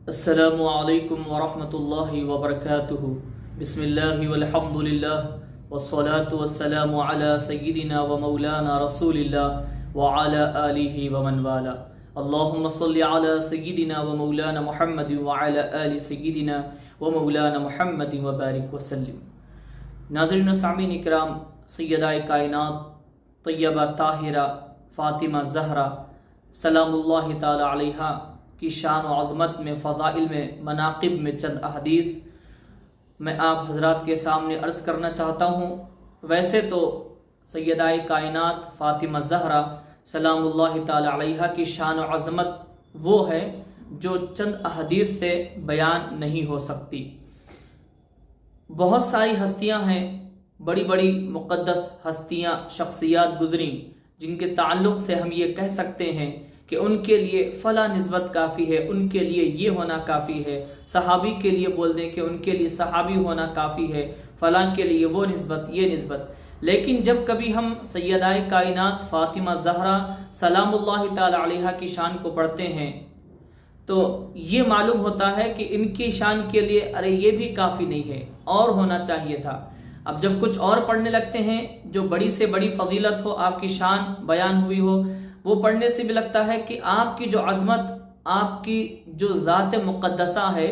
السلام علیکم ورحمۃ اللہ وبرکاتہ۔ بسم اللہ والحمد للہ والصلاة والسلام علی سیدنا و مولانا رسول اللہ وعلی آلہ ومن والا۔ اللہم صلی علی سیدنا و مولانا محمد وعلی آل سیدنا و مولانا محمد وبارک وسلم۔ ناظرین و سامعین اکرام، سیدہ کائنات طیبہ طاہرہ فاطمہ زہرا سلام اللہ تعالی علیہا کی شان و عظمت میں، فضائل میں، مناقب میں چند احادیث میں آپ حضرات کے سامنے عرض کرنا چاہتا ہوں۔ ویسے تو سیدہ کائنات فاطمہ زہرا سلام اللہ تعالی علیہا کی شان و عظمت وہ ہے جو چند احادیث سے بیان نہیں ہو سکتی۔ بہت ساری ہستیاں ہیں، بڑی بڑی مقدس ہستیاں، شخصیات گزریں جن کے تعلق سے ہم یہ کہہ سکتے ہیں کہ ان کے لیے فلاں نسبت کافی ہے، ان کے لیے یہ ہونا کافی ہے۔ صحابی کے لیے بول دیں کہ ان کے لیے صحابی ہونا کافی ہے، فلاں کے لیے وہ نسبت، یہ نسبت۔ لیکن جب کبھی ہم سیدہ کائنات فاطمہ زہرا سلام اللہ تعالی علیہا کی شان کو پڑھتے ہیں تو یہ معلوم ہوتا ہے کہ ان کی شان کے لیے ارے یہ بھی کافی نہیں ہے، اور ہونا چاہیے تھا۔ اب جب کچھ اور پڑھنے لگتے ہیں جو بڑی سے بڑی فضیلت ہو، آپ کی شان بیان ہوئی ہو، وہ پڑھنے سے بھی لگتا ہے کہ آپ کی جو عظمت، آپ کی جو ذات مقدسہ ہے،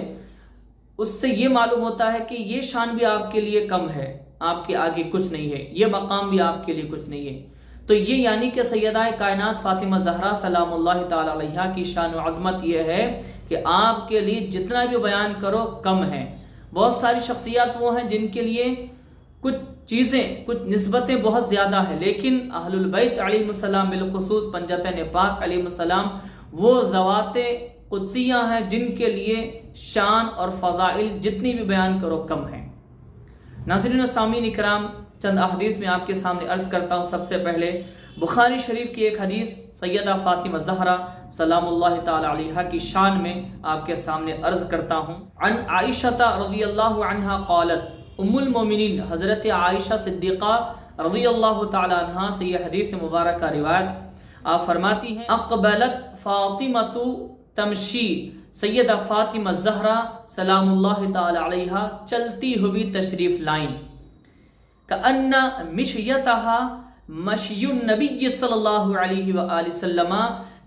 اس سے یہ معلوم ہوتا ہے کہ یہ شان بھی آپ کے لیے کم ہے، آپ کے آگے کچھ نہیں ہے، یہ مقام بھی آپ کے لیے کچھ نہیں ہے۔ تو یہ یعنی کہ سیدہ کائنات فاطمہ زہرا سلام اللہ تعالی علیہا کی شان و عظمت یہ ہے کہ آپ کے لیے جتنا بھی بیان کرو کم ہے۔ بہت ساری شخصیات وہ ہیں جن کے لیے کچھ چیزیں، کچھ نسبتیں بہت زیادہ ہیں، لیکن اہل البیت علیہ السلام بالخصوص پنجتین پاک علیہ السلام وہ ذوات قدسیہ ہیں جن کے لیے شان اور فضائل جتنی بھی بیان کرو کم ہیں۔ ناظرین و سامعین اکرام، چند احادیث میں آپ کے سامنے عرض کرتا ہوں۔ سب سے پہلے بخاری شریف کی ایک حدیث سیدہ فاطمہ زہرا سلام اللہ تعالی علیہا کی شان میں آپ کے سامنے عرض کرتا ہوں۔ عن عائشہ رضی اللہ عنہا قالت، ام المومنین حضرت عائشہ صدیقہ رضی اللہ تعالی عنہا سے یہ حدیث مبارکہ روایت، آپ فرماتی ہیں اقبلت فاطمۃ تمشی، سیدہ فاطمہ زہرا سلام اللہ تعالی علیہا چلتی ہوئی تشریف لائیں، کأن مشیتہا مشی النبی صلی اللہ علیہ وآلہ وسلم،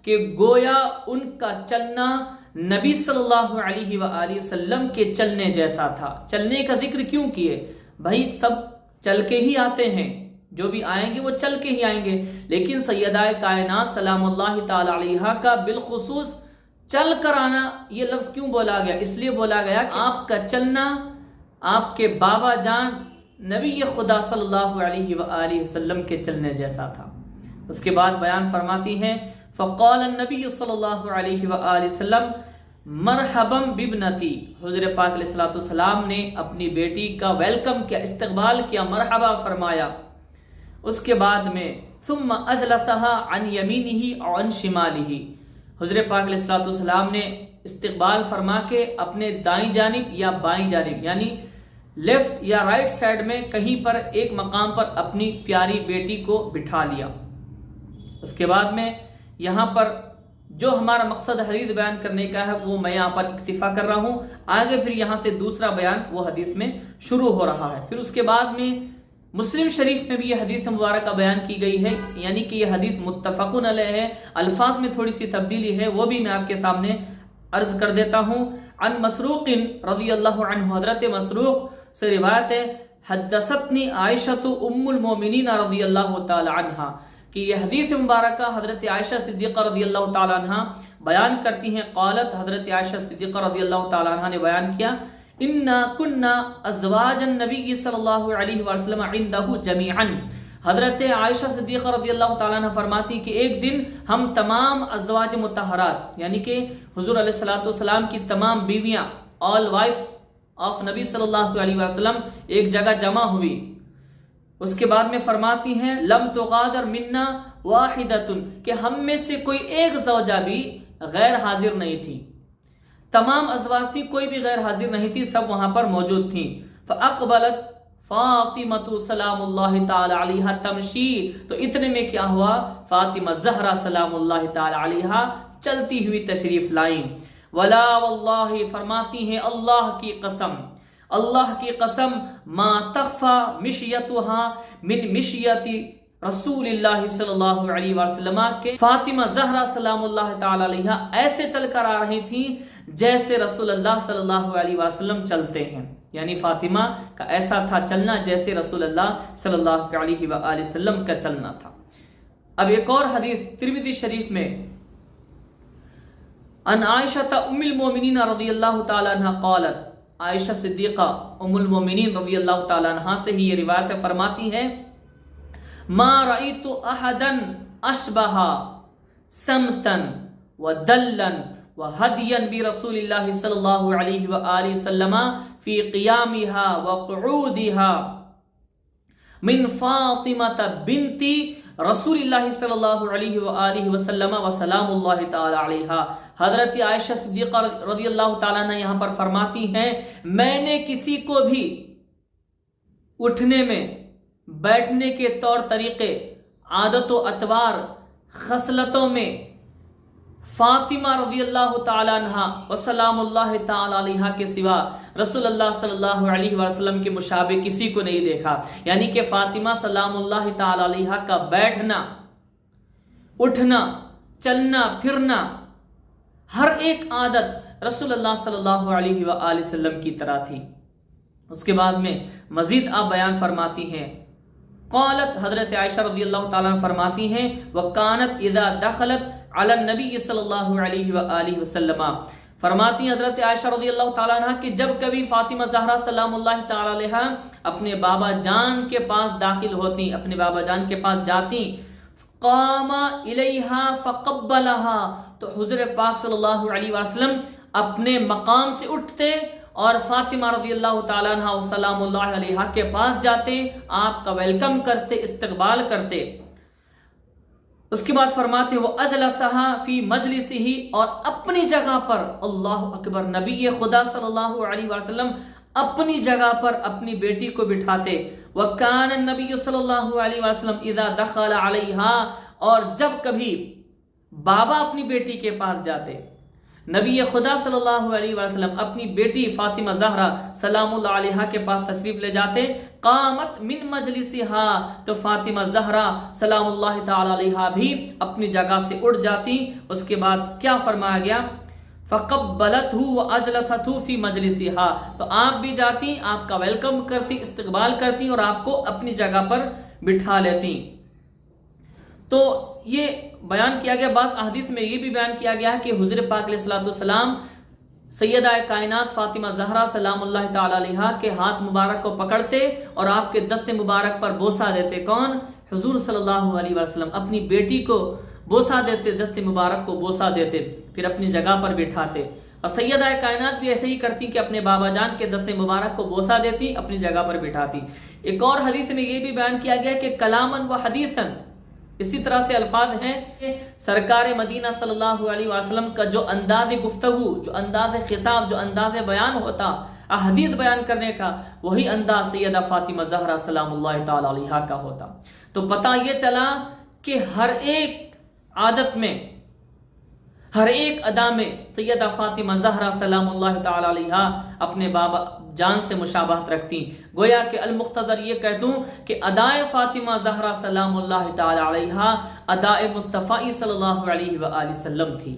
کہ گویا ان کا چلنا نبی صلی اللہ علیہ وآلہ وسلم کے چلنے جیسا تھا۔ چلنے کا ذکر کیوں کیے؟ بھائی سب چل کے ہی آتے ہیں، جو بھی آئیں گے وہ چل کے ہی آئیں گے، لیکن سیدہ کائنات سلام اللہ تعالی علیہا کا بالخصوص چل کر آنا یہ لفظ کیوں بولا گیا؟ اس لیے بولا گیا کہ آپ کا چلنا آپ کے بابا جان نبی خدا صلی اللہ علیہ وآلہ وسلم کے چلنے جیسا تھا۔ اس کے بعد بیان فرماتی ہیں فقال النبی صلی اللہ علیہ وآلہ وسلم مرحبا بابنتی، حضور پاک علیہ السلام نے اپنی بیٹی کا ویلکم کیا، استقبال کیا، مرحبا فرمایا۔ اس کے بعد میں ثم اجلسها عن یمینہ وعن شمالہ، حضور پاک علیہ السلام نے استقبال فرما کے اپنے دائیں جانب یا بائیں جانب یعنی لیفٹ یا رائٹ سائڈ میں کہیں پر ایک مقام پر اپنی پیاری بیٹی کو بٹھا لیا۔ اس کے بعد میں یہاں پر جو ہمارا مقصد حدیث بیان کرنے کا ہے وہ میں یہاں پر اکتفا کر رہا ہوں، آگے پھر یہاں سے دوسرا بیان وہ حدیث میں شروع ہو رہا ہے۔ پھر اس کے بعد میں مسلم شریف میں بھی یہ حدیث مبارکہ بیان کی گئی ہے، یعنی کہ یہ حدیث متفقن علیہ ہے، الفاظ میں تھوڑی سی تبدیلی ہے، وہ بھی میں آپ کے سامنے عرض کر دیتا ہوں۔ عن مسروق رضی اللہ عنہ، حضرت مسروق سے روایت ہے حدثتنی عائشہ ام المومنین رضی اللہ تعالی عنہا، کہ یہ حدیث مبارکہ حضرت عائشہ صدیقہ رضی اللہ تعالی عنہ بیان کرتی ہیں۔ قالت، حضرت عائشہ صدیقہ رضی اللہ تعالی عنہ نے بیان کیا انا کنا ازواج النبی صلی اللہ علیہ وسلم عنده جميعا، حضرت عائشہ صدیقہ رضی اللہ تعالی عنہ فرماتی کہ ایک دن ہم تمام ازواج مطہرات یعنی کہ حضور علیہ السلام کی تمام بیویاں، آل وائفز آف نبی صلی اللہ علیہ وسلم ایک جگہ جمع ہوئی۔ اس کے بعد میں فرماتی ہیں لم تغادر منا واحدۃ، کہ ہم میں سے کوئی ایک زوجہ بھی غیر حاضر نہیں تھی، تمام ازواج تھی، کوئی بھی غیر حاضر نہیں تھی، سب وہاں پر موجود تھیں۔ فاقبلت فاطمہ سلام اللہ تعالی علیہا تمشی، تو اتنے میں کیا ہوا، فاطمہ زہرا سلام اللہ تعالی علیہا چلتی ہوئی تشریف لائیں۔ ولا واللہ فرماتی ہیں اللہ کی قسم ما تخفى مشیتها من مشیت رسول اللہ صلی اللہ علیہ وسلم کے فاطمہ زہرا سلام اللہ تعالی علیہا ایسے چل کر آ رہی تھیں جیسے رسول اللہ صلی اللہ علیہ وسلم چلتے ہیں، یعنی فاطمہ کا ایسا تھا چلنا جیسے رسول اللہ صلی اللہ علیہ وآلہ وسلم کا چلنا تھا۔ اب ایک اور حدیث ترمذی شریف میں ان عائشہ ام المؤمنین رضی اللہ تعالی عنہ قالت، عائشہ صدیقہ ام المؤمنین رضی اللہ تعالی عنہ سے ہی یہ روایت فرماتی ہے، ما رأیت احدا اشبہ سمتا ودلا وہدیا برسول اللہ صلی اللہ علیہ وآلہ وسلم فی قیامها وقعودها من فاطمۃ بنت رسول اللہ صلی اللہ علیہ وآلہ وسلم وسلام اللہ تعالی علیہا۔ حضرت عائشہ صدیقہ رضی اللہ تعالیٰ عنہ یہاں پر فرماتی ہیں، میں نے کسی کو بھی اٹھنے میں، بیٹھنے کے طور طریقے، عادت و اطوار، خصلتوں میں فاطمہ رضی اللہ تعالیٰ عنہ وسلام اللہ تعالی علیہا کے سوا رسول اللہ صلی اللہ علیہ وسلم کے مشابہ کسی کو نہیں دیکھا۔ یعنی کہ فاطمہ سلام اللہ تعالی علیہا کا بیٹھنا، اٹھنا، چلنا پھرنا، ہر ایک عادت رسول اللہ صلی اللہ علیہ وآلہ وسلم کی طرح تھی۔ اس کے بعد میں مزید آپ بیان فرماتی ہیں، قالت حضرت عائشہ رضی اللہ تعالیٰ عنہ فرماتی ہیں، وَكَانَتْ إِذَا دَخَلَتْ علی النبی صلی اللہ علیہ وآلہ وسلم، فرماتی ہیں حضرت عائشہ رضی اللہ تعالیٰ عنہ کہ جب کبھی فاطمہ زہرا سلام اللہ تعالیٰ علیہا اپنے بابا جان کے پاس داخل ہوتی، اپنے بابا جان کے پاس جاتی، قام الیہا فقبلہا، تو حضور پاک صلی اللہ علیہ وسلم اپنے مقام سے اٹھتے اور فاطمہ رضی اللہ تعالیٰ عنہ سلام اللہ علیہا کے پاس جاتے، آپ کا ویلکم کرتے، استقبال کرتے۔ اس کے بعد فرماتے وہ اجلسہا فی مجلسہ، اور اپنی جگہ پر، اللہ اکبر، نبی خدا صلی اللہ علیہ وسلم اپنی جگہ پر اپنی بیٹی کو بٹھاتے۔ وکان النبی صلی اللہ علیہ وسلم اذا دخل علیہا، اور جب کبھی بابا اپنی بیٹی کے پاس جاتے، نبی خدا صلی اللہ علیہ وسلم اپنی بیٹی فاطمہ زہرا سلام اللہ علیہا کے پاس تشریف لے جاتے، قامت من مجلسہا، تو فاطمہ زہرا سلام اللہ تعالی علیہا بھی اپنی جگہ سے اٹھ جاتی۔ اس کے بعد کیا فرمایا گیا، فقبلتہ واجلستہ فی مجلسہا، تو آپ بھی جاتی، آپ کا ویلکم کرتی، استقبال کرتی اور آپ کو اپنی جگہ پر بٹھا لیتی۔ تو یہ بیان کیا گیا، بعض احادیث میں یہ بھی بیان کیا گیا کہ حضور پاک علیہ السلام سیدہ کائنات فاطمہ زہرا سلام اللہ تعالی علیہا کے ہاتھ مبارک کو پکڑتے اور آپ کے دست مبارک پر بوسہ دیتے۔ کون؟ حضور صلی اللہ علیہ وسلم اپنی بیٹی کو بوسہ دیتے، دست مبارک کو بوسہ دیتے، پھر اپنی جگہ پر بٹھاتے۔ اور سیدہ کائنات بھی ایسے ہی کرتی کہ اپنے بابا جان کے دست مبارک کو بوسہ دیتی، اپنی جگہ پر بٹھاتی۔ ایک اور حدیث میں یہ بھی بیان کیا گیا کہ کلامن و حدیثن، اسی طرح سے الفاظ ہیں کہ سرکار مدینہ صلی اللہ علیہ وسلم کا جو انداز گفتگو، جو انداز خطاب، جو انداز بیان ہوتا احادیث بیان کرنے کا، وہی انداز سیدہ فاطمہ زہرا سلام اللہ تعالی علیہا کا ہوتا۔ تو پتہ یہ چلا کہ ہر ایک عادت میں، ہر ایک ادا میں سیدہ فاطمہ زہرا سلام اللہ تعالی علیہا اپنے بابا جان سے مشابہت رکھتی۔ گویا کہ المختصر یہ کہہ دوں کہ ادائے فاطمہ زہرا سلام اللہ تعالی علیہا ادائے مصطفی صلی اللہ علیہ وآلہ وسلم تھی۔